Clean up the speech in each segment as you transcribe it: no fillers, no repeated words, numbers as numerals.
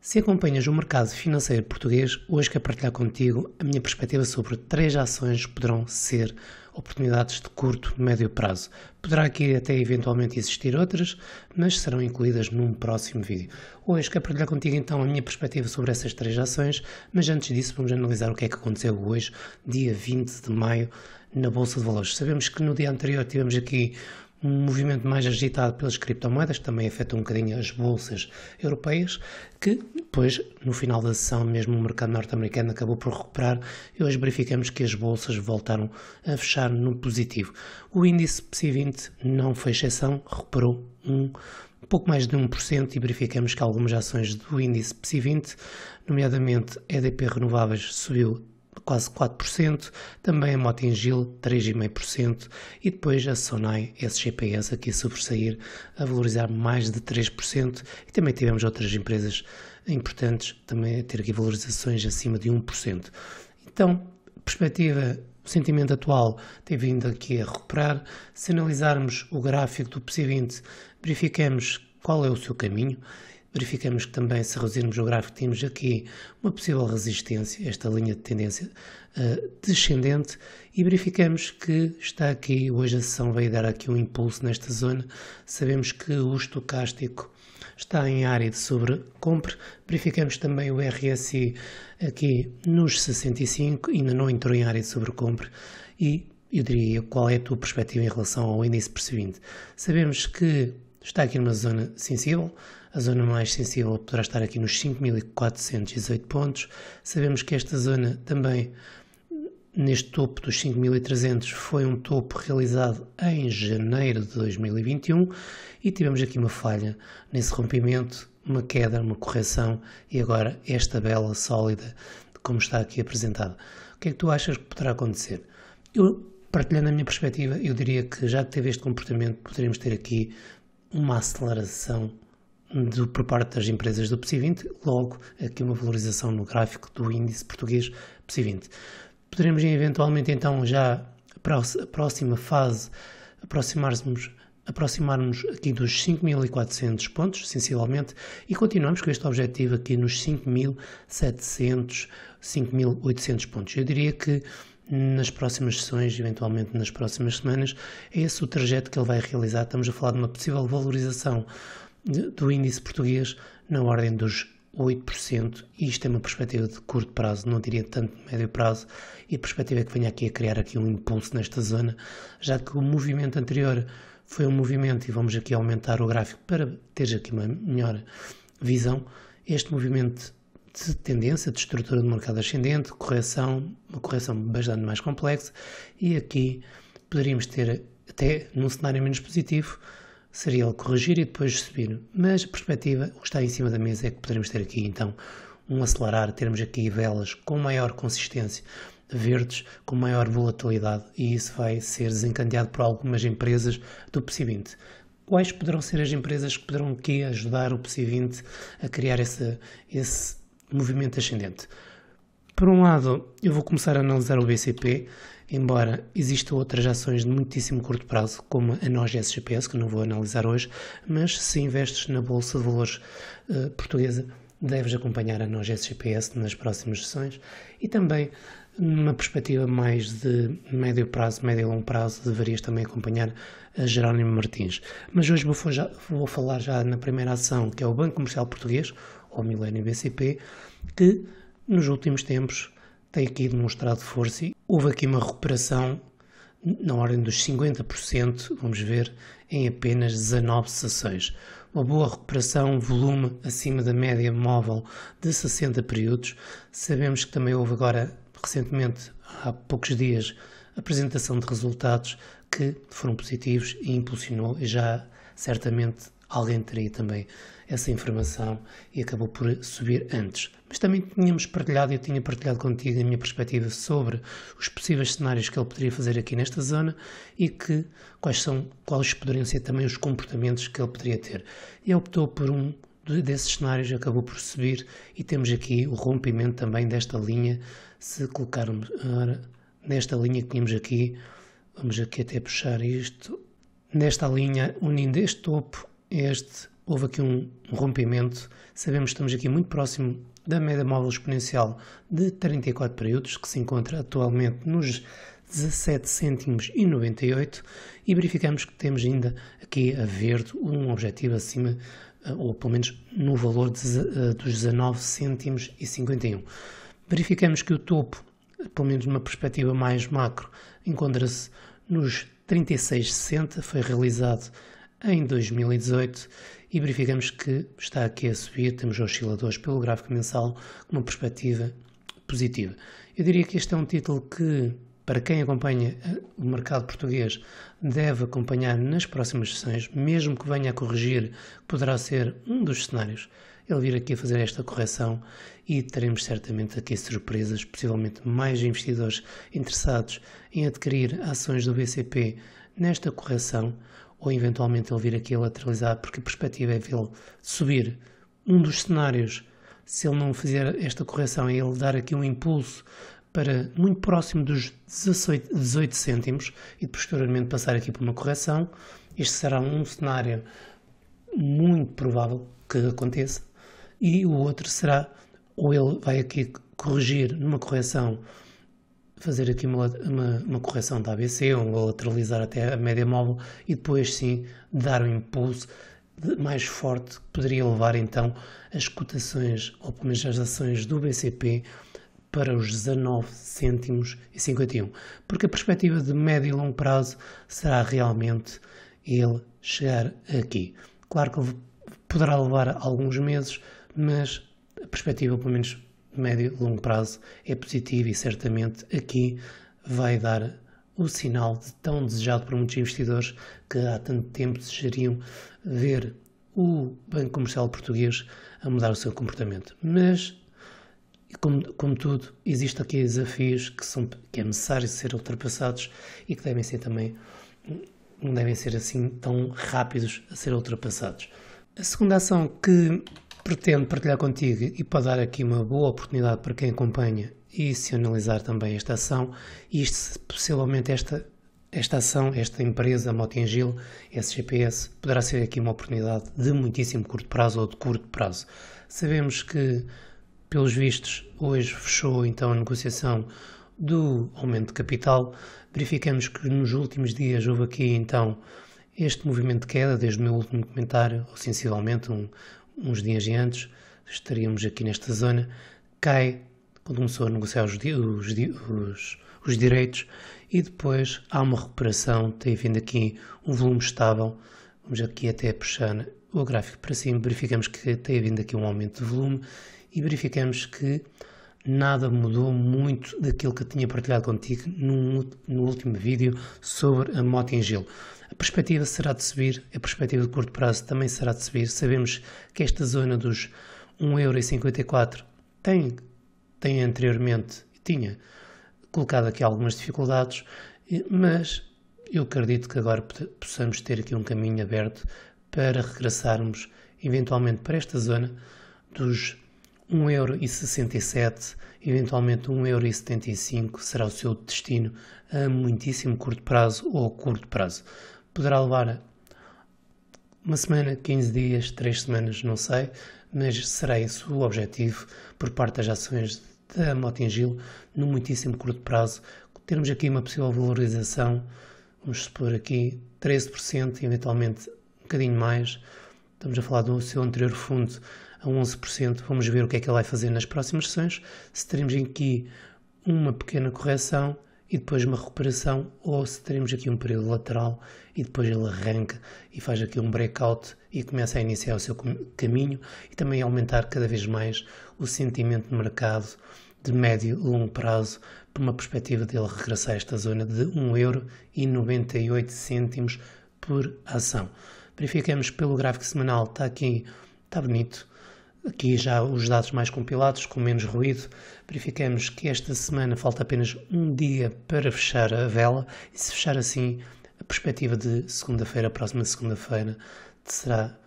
Se acompanhas o mercado financeiro português, hoje quero partilhar contigo a minha perspectiva sobre 3 ações que poderão ser oportunidades de curto, médio prazo. Poderá aqui até eventualmente existir outras, mas serão incluídas num próximo vídeo. Hoje quero partilhar contigo então a minha perspectiva sobre essas 3 ações, mas antes disso vamos analisar o que é que aconteceu hoje, dia 20 de maio, na Bolsa de Valores. Sabemos que no dia anterior tivemos aqui um movimento mais agitado pelas criptomoedas, que também afetou um bocadinho as bolsas europeias, que depois, no final da sessão, mesmo o mercado norte-americano acabou por recuperar e hoje verificamos que as bolsas voltaram a fechar no positivo. O índice PSI20 não foi exceção, recuperou um pouco mais de 1% e verificamos que algumas ações do índice PSI20, nomeadamente EDP Renováveis, subiu quase 4%, também a Mota-Engil 3,5% e depois a Sonai SGPS aqui a sobressair, a valorizar mais de 3% e também tivemos outras empresas importantes também a ter aqui valorizações acima de 1%. Então, perspectiva, o sentimento atual tem vindo aqui a recuperar. Se analisarmos o gráfico do PSI20, verificamos qual é o seu caminho. Verificamos que também, se reduzirmos o gráfico, temos aqui uma possível resistência, esta linha de tendência descendente, e verificamos que está aqui, hoje a sessão veio dar aqui um impulso nesta zona. Sabemos que o estocástico está em área de sobrecompra, verificamos também o RSI aqui nos 65, ainda não entrou em área de sobrecompra, e eu diria qual é a tua perspectiva em relação ao índice PSI20. Sabemos que está aqui numa zona sensível, a zona mais sensível poderá estar aqui nos 5.418 pontos. Sabemos que esta zona também, neste topo dos 5.300, foi um topo realizado em janeiro de 2021 e tivemos aqui uma falha nesse rompimento, uma queda, uma correção e agora esta bela sólida como está aqui apresentado. O que é que tu achas que poderá acontecer? Eu, partilhando a minha perspectiva, eu diria que já que teve este comportamento, poderíamos ter aqui uma aceleração por parte das empresas do PSI20, logo aqui uma valorização no gráfico do índice português PSI20. Poderemos eventualmente então já a próxima fase aproximar-nos aqui dos 5.400 pontos, sensivelmente, e continuamos com este objetivo aqui nos 5.700, 5.800 pontos. Eu diria que nas próximas sessões, eventualmente nas próximas semanas, é esse o trajeto que ele vai realizar. Estamos a falar de uma possível valorização do índice português na ordem dos 8%, e isto é uma perspectiva de curto prazo, não diria tanto de médio prazo, e a perspectiva é que venha aqui a criar aqui um impulso nesta zona, já que o movimento anterior foi um movimento, e vamos aqui aumentar o gráfico para teres aqui uma melhor visão, este movimento de tendência, de estrutura do mercado ascendente, uma correção bastante mais complexa, e aqui poderíamos ter, até num cenário menos positivo, seria ele corrigir e depois subir, mas a perspectiva, o que está em cima da mesa é que poderemos ter aqui então um acelerar, termos aqui velas com maior consistência, verdes, com maior volatilidade, e isso vai ser desencadeado por algumas empresas do PSI20. Quais poderão ser as empresas que poderão aqui ajudar o PSI20 a criar esse movimento ascendente? Por um lado, eu vou começar a analisar o BCP, embora existam outras ações de muitíssimo curto prazo, como a NOS SGPS, que não vou analisar hoje, mas se investes na Bolsa de Valores portuguesa, deves acompanhar a NOS SGPS nas próximas sessões, e também, numa perspectiva mais de médio prazo, médio e longo prazo, deverias também acompanhar a Jerónimo Martins. Mas hoje vou falar já na primeira ação, que é o Banco Comercial Português, ou Millennium BCP, que nos últimos tempos tem aqui demonstrado força e houve aqui uma recuperação na ordem dos 50%, vamos ver, em apenas 19 sessões. Uma boa recuperação, volume acima da média móvel de 60 períodos. Sabemos que também houve agora, recentemente, há poucos dias, apresentação de resultados que foram positivos e impulsionou, e já certamente alguém teria também essa informação e acabou por subir antes. Mas também tínhamos partilhado, eu tinha partilhado contigo a minha perspectiva sobre os possíveis cenários que ele poderia fazer aqui nesta zona e quais poderiam ser também os comportamentos que ele poderia ter. E optou por um desses cenários, acabou por subir, e temos aqui o rompimento também desta linha. Se colocarmos nesta linha que tínhamos aqui, vamos aqui até puxar isto, nesta linha unindo este topo, este houve aqui um rompimento. Sabemos que estamos aqui muito próximo da média móvel exponencial de 34 períodos, que se encontra atualmente nos 17 cêntimos e 98, e verificamos que temos ainda aqui a verde um objetivo acima, ou pelo menos no valor dos 19 cêntimos e 51. Verificamos que o topo, pelo menos numa perspectiva mais macro, encontra-se nos 36,60, foi realizado em 2018, e verificamos que está aqui a subir. Temos osciladores pelo gráfico mensal com uma perspectiva positiva. Eu diria que este é um título que, para quem acompanha o mercado português, deve acompanhar nas próximas sessões, mesmo que venha a corrigir, poderá ser um dos cenários ele vir aqui a fazer esta correção, e teremos certamente aqui surpresas, possivelmente mais investidores interessados em adquirir ações do BCP nesta correção, ou eventualmente ele vir aqui a lateralizar, porque a perspectiva é vê-lo subir. Um dos cenários, se ele não fizer esta correção, é ele dar aqui um impulso para muito próximo dos 18 cêntimos e posteriormente passar aqui por uma correção. Este será um cenário muito provável que aconteça, e o outro será, ou ele vai aqui corrigir numa correção, fazer aqui uma correção da ABC, ou lateralizar até a média móvel, e depois sim dar um impulso mais forte que poderia levar então as cotações, ou pelo menos as ações do BCP, para os 19 cêntimos e 51, porque a perspectiva de médio e longo prazo será realmente ele chegar aqui. Claro que poderá levar alguns meses, mas a perspectiva, pelo menos de médio e longo prazo, é positiva, e certamente aqui vai dar o sinal tão desejado por muitos investidores que há tanto tempo desejariam ver o Banco Comercial Português a mudar o seu comportamento. Mas, como tudo, existem aqui desafios que é necessário ser ultrapassados e que devem ser também, não devem ser assim tão rápidos a ser ultrapassados. A segunda ação que pretendo partilhar contigo, e pode dar aqui uma boa oportunidade para quem acompanha e se analisar também esta ação, e isto, possivelmente esta ação, esta empresa, Mota-Engil, SGPS, poderá ser aqui uma oportunidade de muitíssimo curto prazo ou de curto prazo. Sabemos que, pelos vistos, hoje fechou então a negociação do aumento de capital. Verificamos que nos últimos dias houve aqui então este movimento de queda, desde o meu último comentário, ou sensivelmente uns dias antes, estaríamos aqui nesta zona, cai quando começou a negociar os direitos, e depois há uma recuperação, tem vindo aqui um volume estável. Vamos aqui até puxar o gráfico para cima, verificamos que tem vindo aqui um aumento de volume, e verificamos que nada mudou muito daquilo que eu tinha partilhado contigo no último vídeo sobre a Mota-Engil. A perspectiva será de subir, a perspectiva de curto prazo também será de subir. Sabemos que esta zona dos 1,54 € tem anteriormente, tinha colocado aqui algumas dificuldades, mas eu acredito que agora possamos ter aqui um caminho aberto para regressarmos eventualmente para esta zona dos 1,67 €, eventualmente 1,75 € será o seu destino a muitíssimo curto prazo ou curto prazo. Poderá levar uma semana, 15 dias, 3 semanas, não sei, mas será esse o objetivo por parte das ações da Mota-Engil no muitíssimo curto prazo. Termos aqui uma possível valorização, vamos supor aqui 13%, eventualmente um bocadinho mais. Estamos a falar do seu anterior fundo a 11%. Vamos ver o que é que ele vai fazer nas próximas sessões, se teremos aqui uma pequena correção e depois uma recuperação, ou se teremos aqui um período lateral e depois ele arranca e faz aqui um breakout e começa a iniciar o seu caminho, e também aumentar cada vez mais o sentimento no mercado de médio e longo prazo, por uma perspectiva dele regressar a esta zona de 1,98 € por ação. Verificamos pelo gráfico semanal, está bonito. Aqui já os dados mais compilados, com menos ruído. Verificamos que esta semana falta apenas um dia para fechar a vela, e se fechar assim, a perspectiva de segunda-feira, próxima segunda-feira, será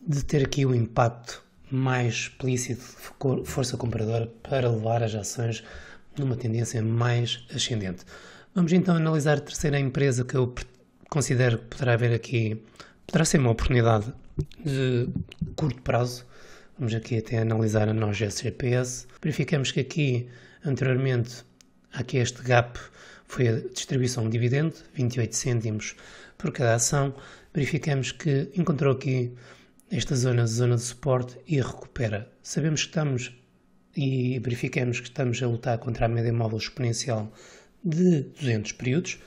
de ter aqui um impacto mais explícito de força compradora para levar as ações numa tendência mais ascendente. Vamos então analisar a terceira empresa que eu considero que poderá ser uma oportunidade de curto prazo. Vamos aqui até analisar a nós SGPS. Verificamos que aqui, anteriormente, aqui este gap foi a distribuição de dividendo, 28 cêntimos por cada ação. Verificamos que encontrou aqui esta zona de suporte e recupera. Sabemos que estamos e verificamos que estamos a lutar contra a média móvel exponencial de 200 períodos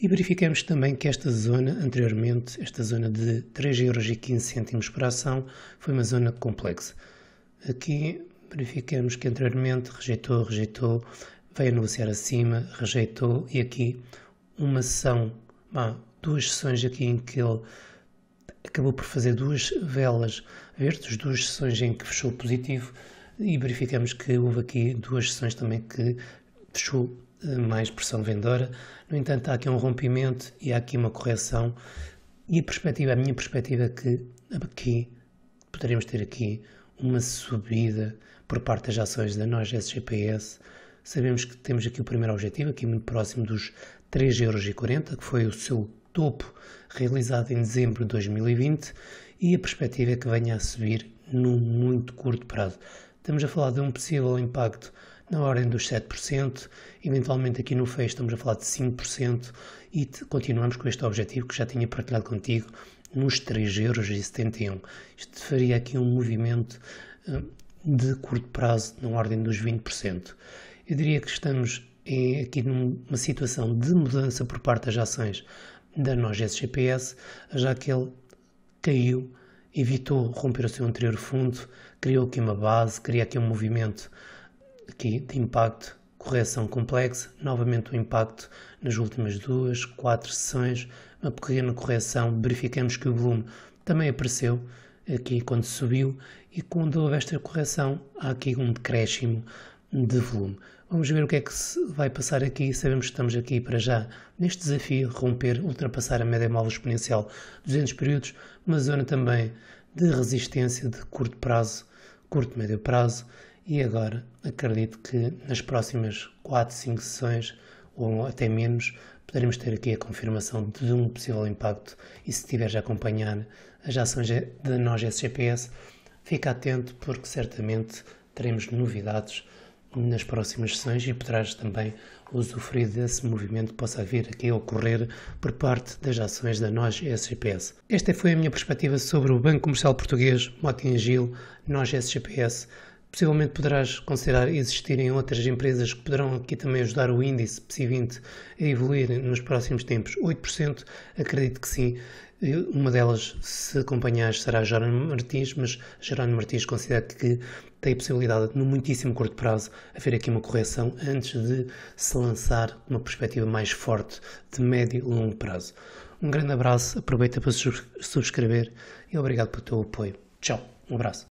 e verificamos também que esta zona, anteriormente, esta zona de 3,15€ por ação, foi uma zona complexa. Aqui verificamos que anteriormente rejeitou, veio a negociar acima, rejeitou e aqui uma sessão, duas sessões aqui em que ele acabou por fazer duas velas verdes, duas sessões em que fechou positivo e verificamos que houve aqui duas sessões também que fechou mais pressão vendedora. No entanto, há aqui um rompimento e há aqui uma correção e a minha perspectiva é que aqui poderemos ter aqui uma subida por parte das ações da nós SGPS. Sabemos que temos aqui o primeiro objetivo, aqui muito próximo dos 3,40€, que foi o seu topo realizado em dezembro de 2020 e a perspectiva é que venha a subir num muito curto prazo. Estamos a falar de um possível impacto na ordem dos 7%, eventualmente aqui no fecho estamos a falar de 5% e continuamos com este objetivo que já tinha partilhado contigo nos 3,71€. Isto faria aqui um movimento de curto prazo na ordem dos 20%. Eu diria que estamos aqui numa situação de mudança por parte das ações da nós SGPS, já que ele caiu, evitou romper o seu anterior fundo, criou aqui uma base, cria aqui um movimento aqui de impacto, correção complexa, novamente o impacto nas últimas 4 sessões, uma pequena correção, verificamos que o volume também apareceu aqui quando subiu e quando houve esta correção há aqui um decréscimo de volume. Vamos ver o que é que se vai passar aqui. Sabemos que estamos aqui para já neste desafio, ultrapassar a média móvel exponencial 200 períodos, uma zona também de resistência de curto médio prazo e agora acredito que nas próximas 4, 5 sessões ou até menos poderemos ter aqui a confirmação de um possível impacto e se estiveres a acompanhar as ações da nós SGPS, fica atento porque certamente teremos novidades nas próximas sessões e poderás também usufruir desse movimento que possa vir aqui a ocorrer por parte das ações da nós SGPS. Esta foi a minha perspectiva sobre o Banco Comercial Português, Mota-Engil, nós SGPS. Possivelmente poderás considerar existirem outras empresas que poderão aqui também ajudar o índice PSI 20 a evoluir nos próximos tempos. 8%, acredito que sim. Uma delas, se acompanhares, será Jerónimo Martins, mas Jerónimo Martins considera que tem a possibilidade, no muitíssimo curto prazo, haver aqui uma correção antes de se lançar uma perspectiva mais forte de médio e longo prazo. Um grande abraço, aproveita para subscrever e obrigado pelo teu apoio. Tchau, um abraço.